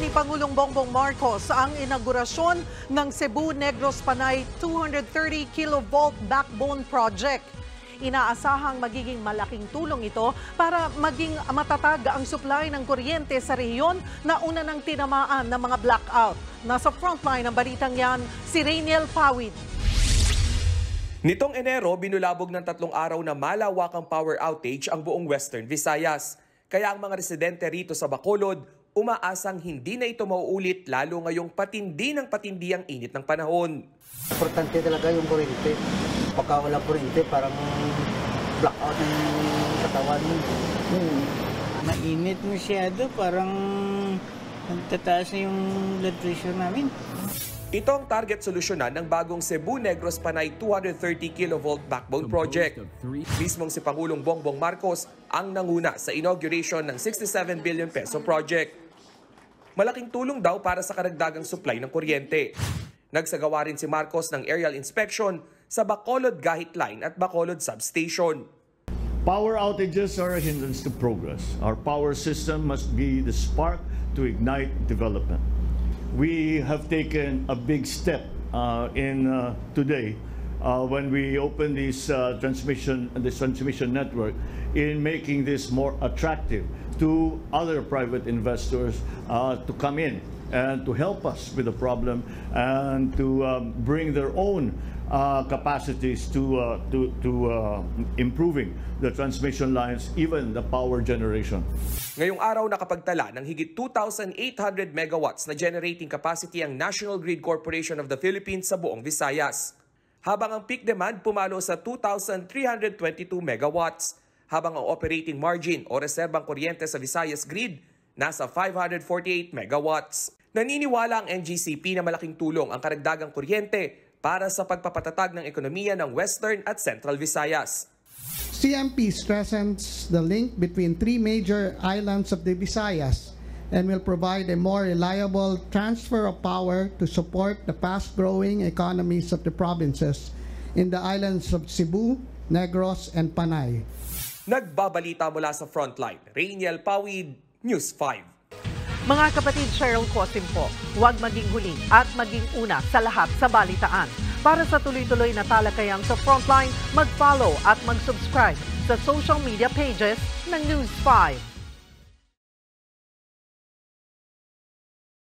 ni Pangulong Bongbong Marcos ang inaugurasyon ng Cebu Negros Panay 230 kilovolt backbone project. Inaasahang magiging malaking tulong ito para maging matatag ang supply ng kuryente sa rehiyon na una ng tinamaan ng mga blackout. Nasa frontline ng balitang yan, si Rainiel Pawid. Nitong Enero, binulabog ng 3 araw na malawakang power outage ang buong Western Visayas. Kaya ang mga residente rito sa Bacolod, umaasang hindi na ito mauulit lalo ngayong patindi ang init ng panahon. Importante talaga yung kuryente. Pagka wala kuryente, parang blackout ng katawan. Mainit masyado, parang tataas na yung blood pressure namin. Ito ang target solusyonan ng bagong Cebu Negros Panay 230 kilovolt backbone project. Mismong si Pangulong Bongbong Marcos ang nanguna sa inauguration ng 67 billion peso project. Malaking tulong daw para sa karagdagang supply ng kuryente. Nagsagawa rin si Marcos ng aerial inspection sa Bacolod Gahit Line at Bacolod Substation. Power outages are a hindrance to progress. Our power system must be the spark to ignite development. We have taken a big step today when we open this transmission network in making this more attractive to other private investors to come in and to help us with the problem and to bring their own capacities to improving the transmission lines, even the power generation. Ngayong araw nakapagtala ng higit 2,800 megawatts na generating capacity ang National Grid Corporation of the Philippines sa buong Visayas. Habang ang peak demand pumalo sa 2,322 megawatts, habang ang operating margin o reserbang kuryente sa Visayas Grid nasa 548 megawatts. Naniniwala ang NGCP na malaking tulong ang karagdagang kuryente para sa pagpapatatag ng ekonomiya ng Western at Central Visayas. CMP strengthens the link between 3 major islands of the Visayas and will provide a more reliable transfer of power to support the fast-growing economies of the provinces in the islands of Cebu, Negros, and Panay. Nagbabalita mula sa Frontline, Rainiel Pawid, News 5. Mga kapatid, Cheryl Cosim po, huwag maging huli at maging una sa lahat sa balitaan. Para sa tuloy-tuloy na talakayan sa Frontline, mag-follow at mag-subscribe sa social media pages ng News 5.